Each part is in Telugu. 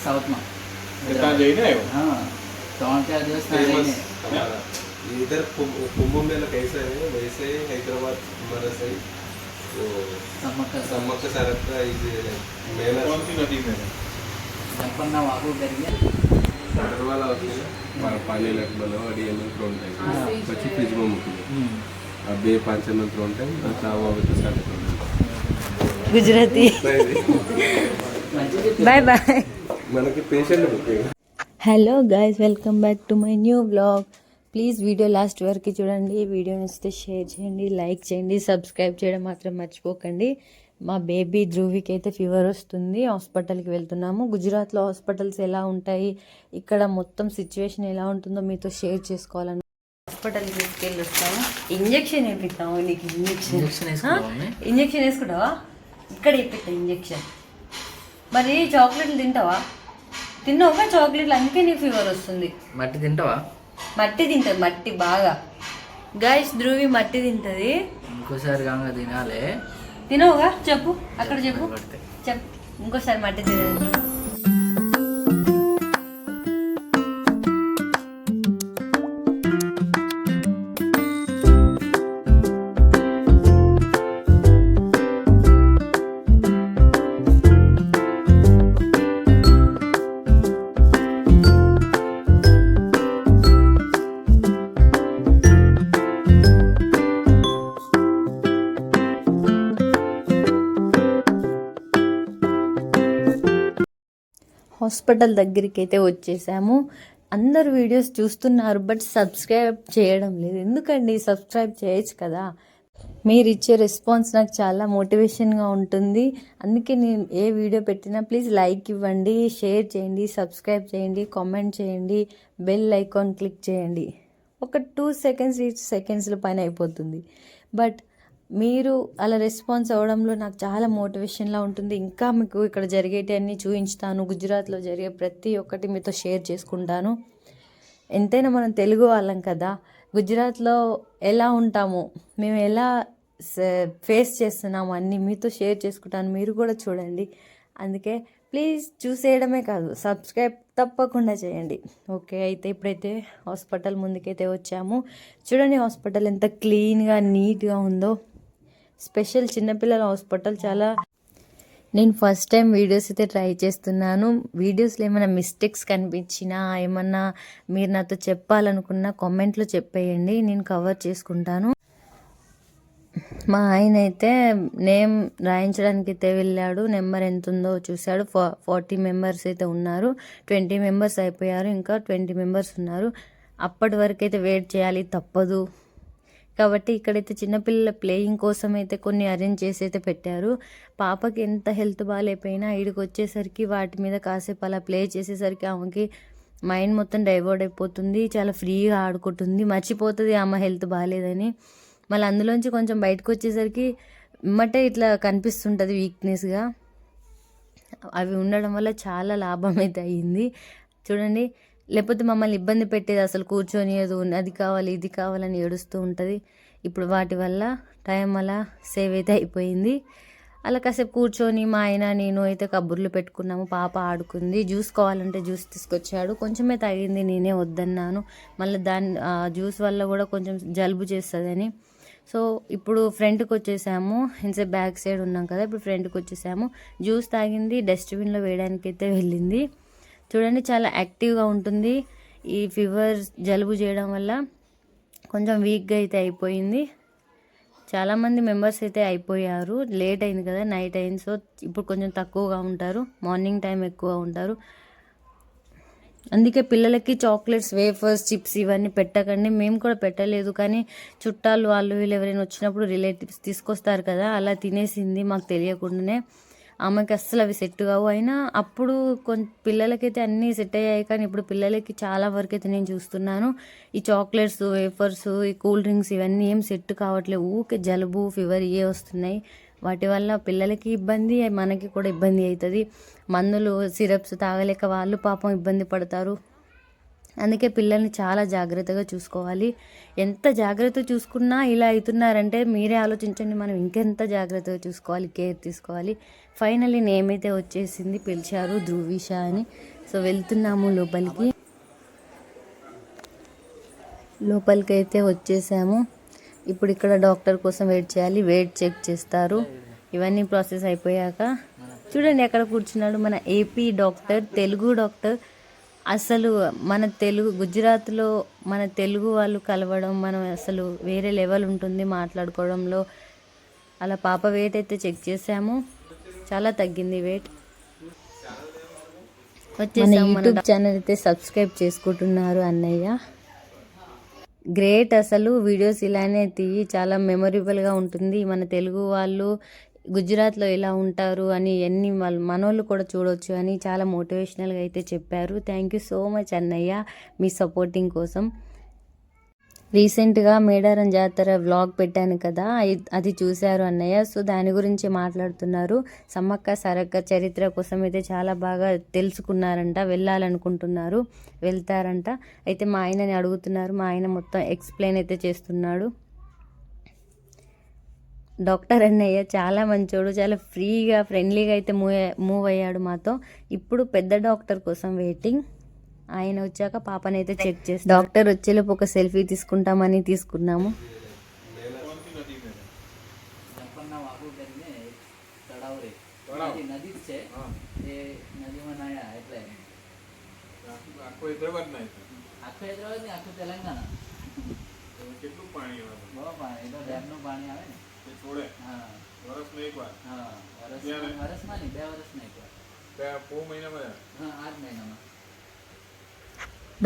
साउथ में हाँ तो क्या इधर कुंभ मेला कैसा है वैसे ही हैदराबाद हमारा सही वो सम्मक्क सारक्का ఇది मेला कौन सी नदी में है? జంపన్న వాగు జరిగే తర్వాత पानी लगभग अड़ी मंत्र ఉంటాయి પછી ఫ్రిడ్జ్లో મૂકી ఆ બે પાંચ મંત્ર ఉంటాయి તાવ આવે તો સાથ గుజరాతీ బాయ్ బాయ్. మనకి patient book hello guys, welcome back to my new vlog. Please video last వరకు చూడండి. వీడియో నచ్చితే షేర్ చేయండి, లైక్ చేయండి, సబ్స్క్రైబ్ చేయడం మాత్రం మర్చిపోకండి. మా బేబీ ధ్రువికి అయితే ఫీవర్ వస్తుంది, హాస్పిటల్కి వెళ్తున్నాము. గుజరాత్లో హాస్పిటల్స్ ఎలా ఉంటాయి, ఇక్కడ మొత్తం సిచ్యువేషన్ ఎలా ఉంటుందో మీతో షేర్ చేసుకోవాలని హాస్పిటల్కి తీసుకెళ్ళి వస్తాము. ఇంజెక్షన్ వేపిస్తాము. నీకు ఇంజెక్షన్ వేసుకుంటావా? ఇక్కడ వేపిస్తా ఇంజెక్షన్. మరి చాక్లెట్లు తింటావా? తిన్నావుగా చాక్లెట్లు, అందుకే నీకు ఫీవర్ వస్తుంది. మట్టి తింటావా? మట్టి తింటుంది, మట్టి బాగా. గాయస్, ధ్రువి మట్టి తింటుంది. ఇంకోసారి కాగా తినాలి. తినవుగా? చెప్పు, అక్కడ చెప్పు, చెప్పు. ఇంకోసారి మట్టి తినదు. హాస్పిటల్ దగ్గరికి అయితే వచ్చేసాము. అందరు వీడియోస్ చూస్తున్నారు, బట్ సబ్స్క్రైబ్ చేయడం లేదు. ఎందుకండి? సబ్స్క్రైబ్ చేయొచ్చు కదా. మీరు ఇచ్చే రెస్పాన్స్ నాకు చాలా మోటివేషన్గా ఉంటుంది. అందుకే నేను ఏ వీడియో పెట్టినా ప్లీజ్ లైక్ ఇవ్వండి, షేర్ చేయండి, సబ్స్క్రైబ్ చేయండి, కామెంట్ చేయండి, బెల్ ఐకాన్ క్లిక్ చేయండి. ఒక 2 సెకండ్స్ 3 సెకండ్స్ల పైన అయిపోతుంది, బట్ మీరు అలా రెస్పాన్స్ అవ్వడంలో నాకు చాలా మోటివేషన్లా ఉంటుంది. ఇంకా మీకు ఇక్కడ జరిగేటివన్నీ చూపించుతాను. గుజరాత్లో జరిగే ప్రతి ఒక్కటి మీతో షేర్ చేసుకుంటాను. ఎంతైనా మనం తెలుగు వాళ్ళం కదా, గుజరాత్లో ఎలా ఉంటాము, మేము ఎలా ఫేస్ చేస్తున్నాము అన్నీ మీతో షేర్ చేసుకుంటాను. మీరు కూడా చూడండి. అందుకే ప్లీజ్ చూసేయడమే కాదు, సబ్స్క్రైబ్ తప్పకుండా చేయండి. ఓకే, అయితే ఇప్పుడైతే హాస్పిటల్ ముందుకైతే వచ్చాము. చూడండి హాస్పిటల్ ఎంత క్లీన్గా నీట్గా ఉందో. స్పెషల్ చిన్నపిల్లల హాస్పిటల్. చాలా నేను ఫస్ట్ టైం వీడియోస్ అయితే ట్రై చేస్తున్నాను. వీడియోస్లో ఏమైనా మిస్టేక్స్ కనిపించినా, ఏమన్నా మీరు నాతో చెప్పాలనుకున్నా కామెంట్లో చెప్పేయండి, నేను కవర్ చేసుకుంటాను. మా ఆయన అయితే నేమ్ రాయించడానికి అయితే వెళ్ళాడు. నెంబర్ ఎంత ఉందో చూశాడు. 40 మెంబర్స్ అయితే ఉన్నారు. 20 మెంబర్స్ అయిపోయారు, ఇంకా 20 మెంబర్స్ ఉన్నారు. అప్పటి వరకు అయితే వెయిట్ చేయాలి, తప్పదు. కాబట్టి ఇక్కడైతే చిన్నపిల్లల ప్లేయింగ్ కోసం అయితే కొన్ని అరేంజ్ చేసి అయితే పెట్టారు. పాపకి ఎంత హెల్త్ బాగాలేకపోయినా ఇక్కడికి వచ్చేసరికి వాటి మీద కాసేపు అలా ప్లే చేసేసరికి ఆమెకి మైండ్ మొత్తం డైవర్ట్ అయిపోతుంది. చాలా ఫ్రీగా ఆడుకుంటుంది, మర్చిపోతుంది ఆమె హెల్త్ బాగాలేదని. మళ్ళీ అందులోంచి కొంచెం బయటకు వచ్చేసరికి ఇమ్మటే ఇట్లా కనిపిస్తుంటుంది వీక్నెస్గా. అవి ఉండడం వల్ల చాలా లాభం అయితే అయ్యింది. చూడండి, లేకపోతే మమ్మల్ని ఇబ్బంది పెట్టేది, అసలు కూర్చొనియదు, అది కావాలి ఇది కావాలని ఏడుస్తూ ఉంటుంది. ఇప్పుడు వాటి వల్ల టైం అలా సేవ్ అయితే అయిపోయింది. అలా కాసేపు కూర్చొని మా ఆయన నేను అయితే కబుర్లు పెట్టుకున్నాము. పాప ఆడుకుంది. జ్యూస్ కావాలంటే జ్యూస్ తీసుకొచ్చాడు. కొంచెమే తాగింది, నేనే వద్దన్నాను. మళ్ళీ జ్యూస్ వల్ల కూడా కొంచెం జలుబు చేస్తుందని. సో ఇప్పుడు ఫ్రంట్కి వచ్చేసాము. ఇంత బ్యాక్ సైడ్ ఉన్నాం కదా, ఇప్పుడు ఫ్రంట్కి వచ్చేసాము. జ్యూస్ తాగింది, డస్ట్బిన్లో వేయడానికి అయితే వెళ్ళింది. చూడండి, చాలా యాక్టివ్గా ఉంటుంది. ఈ ఫీవర్ జలుబు చేయడం వల్ల కొంచెం వీక్గా అయితే అయిపోయింది. చాలామంది మెంబర్స్ అయితే అయిపోయారు. లేట్ అయింది కదా, నైట్ అయింది. సో ఇప్పుడు కొంచెం తక్కువగా ఉంటారు, మార్నింగ్ టైం ఎక్కువ ఉంటారు. అందుకే పిల్లలకి చాక్లెట్స్, వేఫర్స్, చిప్స్ ఇవన్నీ పెట్టకండి. మేము కూడా పెట్టలేదు, కానీ చుట్టాలు వాళ్ళు వీళ్ళు ఎవరైనా వచ్చినప్పుడు రిలేటివ్స్ తీసుకొస్తారు కదా, అలా తినేసింది మాకు తెలియకుండానే. ఆమెకి అస్సలు అవి సెట్ కావు. అయినా అప్పుడు పిల్లలకైతే అన్నీ సెట్ అయ్యాయి, కానీ ఇప్పుడు పిల్లలకి చాలా వరకు అయితే నేను చూస్తున్నాను ఈ చాక్లెట్స్, వేఫర్స్, ఈ కూల్ డ్రింక్స్ ఇవన్నీ ఏం సెట్ కావట్లేదు. ఊకే జలుబు, ఫీవర్ ఇవే వస్తున్నాయి. వాటి వల్ల పిల్లలకి ఇబ్బంది, మనకి కూడా ఇబ్బంది అవుతుంది. మందులు, సిరప్స్ తాగలేక వాళ్ళు పాపం ఇబ్బంది పడతారు. అందుకే పిల్లల్ని చాలా జాగ్రత్తగా చూసుకోవాలి. ఎంత జాగ్రత్త చూసుకున్నా ఇలా అవుతున్నారంటే మీరే ఆలోచించండి, మనం ఇంకెంత జాగ్రత్తగా చూసుకోవాలి, కేర్ తీసుకోవాలి. ఫైనల్లీ నేమ్ అయితే వచ్చేసింది, పిలిచారు ధ్రువిష అని. సో వెళ్తున్నాము లోపలికి అయితే వచ్చేసాము. ఇప్పుడు ఇక్కడ డాక్టర్ కోసం వెయిట్ చేయాలి, వెయిట్ చెక్ చేస్తారు. ఇవన్నీ ప్రాసెస్ అయిపోయాక చూడండి ఎక్కడ కూర్చున్నాడు మన ఏపీ డాక్టర్, తెలుగు డాక్టర్. అసలు మన గుజరాత్లో మన తెలుగు వాళ్ళు కలవడం, మనం అసలు వేరే లెవెల్ ఉంటుంది మాట్లాడుకోవడంలో. అలా పాప వెయిట్ అయితే చెక్ చేసాము, చాలా తగ్గింది వెయిట్. వచ్చేసాము. మన యూట్యూబ్ ఛానల్ అయితే సబ్స్క్రైబ్ చేసుకుంటున్నారు అన్నయ్య. గ్రేట్, అసలు వీడియోస్ ఇలానే తీయి, చాలా మెమొరబుల్గా ఉంటుంది. మన తెలుగు వాళ్ళు గుజరాత్లో ఎలా ఉంటారు అని ఎన్ని మనోళ్ళు కూడా చూడొచ్చు అని చాలా మోటివేషనల్గా అయితే చెప్పారు. థ్యాంక్ యూ సో మచ్ అన్నయ్య మీ సపోర్టింగ్ కోసం. రీసెంట్గా మేడారం జాతర వ్లాగ్ పెట్టాను కదా, అది చూశారు అన్నయ్య. సో దాని గురించి మాట్లాడుతున్నారు. సమ్మక్క సారక్క చరిత్ర కోసం అయితే చాలా బాగా తెలుసుకున్నారంట, వెళ్ళాలనుకుంటున్నారు, వెళ్తారంట. అయితే మా ఆయనని అడుగుతున్నారు, మా ఆయన మొత్తం ఎక్స్ప్లెయిన్ అయితే చేస్తున్నాడు. డాక్టర్ అన్నయ్య చాలా మంచోడు, చాలా ఫ్రీగా ఫ్రెండ్లీగా అయితే మూవ్ అయ్యాడు మాతో. ఇప్పుడు పెద్ద డాక్టర్ కోసం వెయిటింగ్. ఆయన వచ్చాక పాపనైతే చెక్ చేసి డాక్టర్ వచ్చేలోపు ఒక సెల్ఫీ తీసుకుంటామని తీసుకున్నాము. తెలంగాణ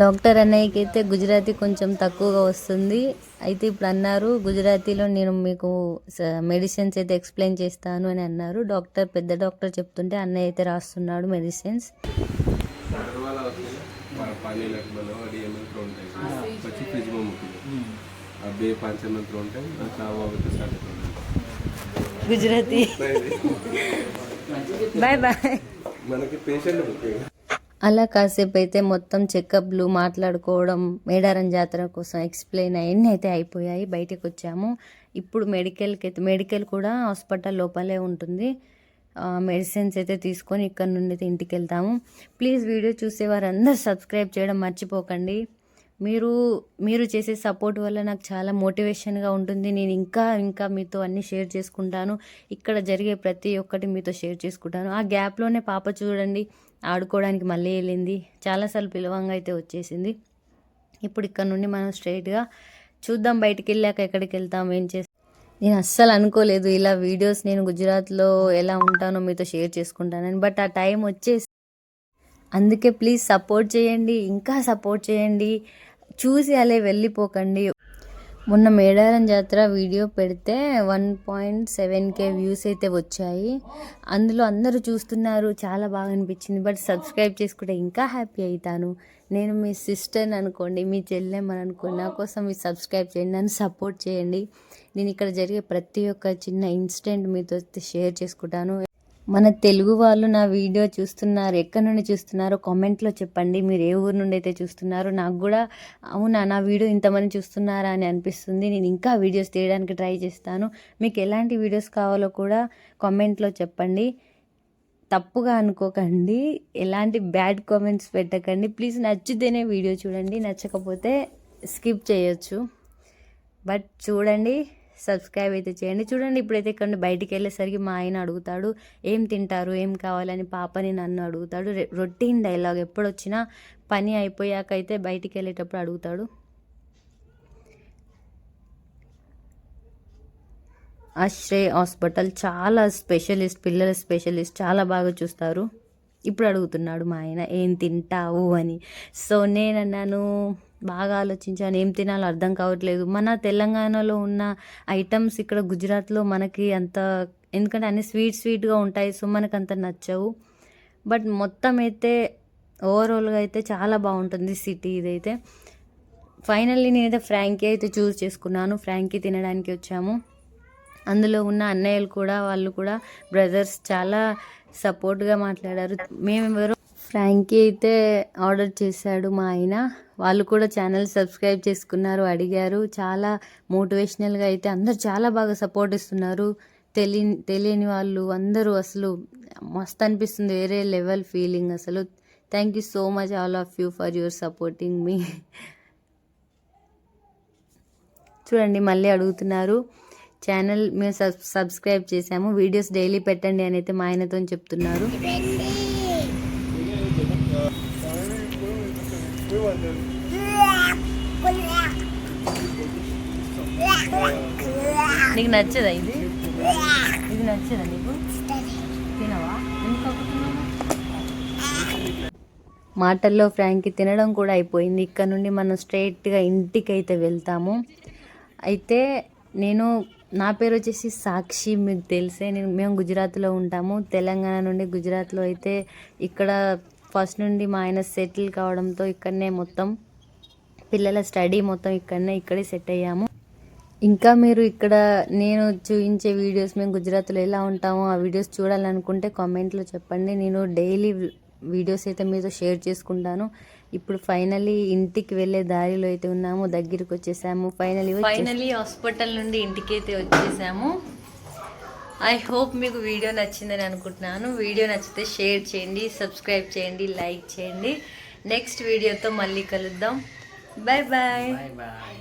డాక్టర్ అన్నయ్యకి అయితే గుజరాతీ కొంచెం తక్కువగా వస్తుంది. అయితే ఇప్పుడు అన్నారు గుజరాతీలో నేను మీకు మెడిసిన్స్ అయితే ఎక్స్ప్లెయిన్ చేస్తాను అని అన్నారు. పెద్ద డాక్టర్ చెప్తుంటే అన్నయ్య అయితే రాస్తున్నాడు మెడిసిన్స్. Gujarati bye bye. అలా కాసేపు అయితే మొత్తం చెకప్లు మాట్లాడుకోవడం, మేడారం జాతర కోసం ఎక్స్ప్లెయిన్ అయ్యి అయితే అయిపోయాయి. బయటకు వచ్చాము. ఇప్పుడు మెడికల్ కూడా హాస్పిటల్ లోపలే ఉంటుంది. మెడిసిన్స్ అయితే తీసుకొని ఇక్కడ నుండి అయితే ఇంటికి వెళ్తాము. ప్లీజ్ వీడియో చూసేవారు అందరూ సబ్స్క్రైబ్ చేయడం మర్చిపోకండి. మీరు చేసే సపోర్ట్ వల్ల నాకు చాలా మోటివేషన్గా ఉంటుంది. నేను ఇంకా మీతో అన్నీ షేర్ చేసుకుంటాను. ఇక్కడ జరిగే ప్రతి ఒక్కటి మీతో షేర్ చేసుకుంటాను. ఆ గ్యాప్లోనే పాప చూడండి ఆడుకోవడానికి మళ్ళీ వెళ్ళింది. చాలాసార్లు పిలవంగా అయితే వచ్చేసింది. ఇప్పుడు ఇక్కడ నుండి మనం స్ట్రైట్గా చూద్దాం బయటికి వెళ్ళాక ఎక్కడికి వెళ్తాం, ఏం చేస్తాం. నేను అస్సలు అనుకోలేదు ఇలా వీడియోస్ నేను గుజరాత్లో ఎలా ఉంటానో మీతో షేర్ చేసుకుంటానని. బట్ ఆ టైం వచ్చేసి అందుకే ప్లీజ్ సపోర్ట్ చేయండి, ఇంకా సపోర్ట్ చేయండి, చూసి అలా వెళ్ళిపోకండి. మొన్న మేడారం జాతర వీడియో పెడితే 1.7K వ్యూస్ అయితే వచ్చాయి. అందులో అందరూ చూస్తున్నారు, చాలా బాగా అనిపించింది. బట్ సబ్స్క్రైబ్ చేసుకుంటే ఇంకా హ్యాపీ అవుతాను. నేను మీ సిస్టర్ని అనుకోండి, మీ చెల్లెమ్మని అనుకోండి, నా కోసం మీరు సబ్స్క్రైబ్ చేయండి, నన్ను సపోర్ట్ చేయండి. నేను ఇక్కడ జరిగే ప్రతి ఒక్క చిన్న ఇన్సిడెంట్ మీతో షేర్ చేసుకుంటాను. మన తెలుగు వాళ్ళు నా వీడియో చూస్తున్నారు, ఎక్కడి నుండి చూస్తున్నారో కామెంట్లో చెప్పండి. మీరు ఏ ఊరు నుండి అయితే చూస్తున్నారో నాకు కూడా అవునా నా వీడియో ఇంతమంది చూస్తున్నారా అని అనిపిస్తుంది. నేను ఇంకా వీడియోస్ తీయడానికి ట్రై చేస్తాను. మీకు ఎలాంటి వీడియోస్ కావాలో కూడా కామెంట్లో చెప్పండి. తప్పుగా అనుకోకండి, ఎలాంటి బ్యాడ్ కామెంట్స్ పెట్టకండి. ప్లీజ్ నచ్చితేనే వీడియో చూడండి, నచ్చకపోతే స్కిప్ చేయొచ్చు. బట్ చూడండి, సబ్స్క్రైబ్ అయితే చేయండి. చూడండి ఇప్పుడైతే ఇక్కడ బయటికి వెళ్ళేసరికి మా ఆయన అడుగుతాడు ఏం తింటారు, ఏం కావాలని. పాపని నన్ను అడుగుతాడు. రొటీన్ డైలాగ్, ఎప్పుడొచ్చినా పని అయిపోయాక అయితే బయటికి వెళ్ళేటప్పుడు అడుగుతాడు. ఆశ్రయ్ హాస్పిటల్ చాలా స్పెషలిస్ట్, పిల్లల స్పెషలిస్ట్, చాలా బాగా చూస్తారు. ఇప్పుడు అడుగుతున్నాడు మా ఆయన ఏం తింటావు అని. సో నేను అన్నాను బాగా ఆలోచించాను, ఏం తినాలో అర్థం కావట్లేదు. మన తెలంగాణలో ఉన్న ఐటమ్స్ ఇక్కడ గుజరాత్లో మనకి అంత, ఎందుకంటే అన్ని స్వీట్గా ఉంటాయి, సో మనకు అంత నచ్చవు. బట్ మొత్తం అయితే ఓవరాల్గా అయితే చాలా బాగుంటుంది సిటీ ఇదైతే. ఫైనల్లీ నేనైతే ఫ్రాంకీ అయితే చూస్ చేసుకున్నాను. ఫ్రాంకీ తినడానికి వచ్చాము. అందులో ఉన్న అన్నయ్యలు కూడా, వాళ్ళు కూడా బ్రదర్స్ చాలా సపోర్ట్గా మాట్లాడారు. మేమెవరో ఫ్రాంకీ అయితే ఆర్డర్ చేశాడు మా ఆయన. వాళ్ళు కూడా ఛానల్ సబ్స్క్రైబ్ చేసుకున్నారు, అడిగారు. చాలా మోటివేషనల్గా అయితే అందరు చాలా బాగా సపోర్ట్ ఇస్తున్నారు. తెలియని వాళ్ళు అందరూ అసలు మస్తు అనిపిస్తుంది, వేరే లెవెల్ ఫీలింగ్ అసలు. Thank you so much all of you for your supporting me. చూడండి మళ్ళీ అడుగుతున్నారు, ఛానల్ మేము సబ్స్క్రైబ్ చేసాము, వీడియోస్ డైలీ పెట్టండి అని అయితే మా ఆయనతో చెప్తున్నారు. నీకు నచ్చదా ఇది? ఇది నచ్చదా నీకు? తినవా? మాటల్లో ఫ్రాంకీ తినడం కూడా అయిపోయింది. ఇక్కడ నుండి మనం స్ట్రైట్గా ఇంటికి అయితే వెళ్తాము. అయితే నా పేరు వచ్చేసి సాక్షి, మీకు తెలిసే. మేము గుజరాత్లో ఉంటాము. తెలంగాణ నుండి గుజరాత్లో అయితే ఇక్కడ ఫస్ట్ నుండి మా ఆయన సెటిల్ కావడంతో ఇక్కడనే మొత్తం పిల్లల స్టడీ మొత్తం ఇక్కడే సెట్ అయ్యాము. ఇంకా మీరు ఇక్కడ నేను చూపించే వీడియోస్, మేము గుజరాత్లో ఎలా ఉంటామో ఆ వీడియోస్ చూడాలనుకుంటే కామెంట్లో చెప్పండి. నేను డైలీ వీడియోస్ అయితే మీతో షేర్ చేసుకుంటాను. ఇప్పుడు ఫైనలీ ఇంటికి వెళ్ళే దారిలో అయితే ఉన్నాము, దగ్గరికి వచ్చేసాము. ఫైనలీ హాస్పిటల్ నుండి ఇంటికి అయితే వచ్చేసాము. ఐ హోప్ మీకు వీడియో నచ్చిందని అనుకుంటున్నాను. వీడియో నచ్చితే షేర్ చేయండి, సబ్స్క్రైబ్ చేయండి, లైక్ చేయండి. నెక్స్ట్ వీడియోతో మళ్ళీ కలుద్దాం. Bye bye. Bye bye.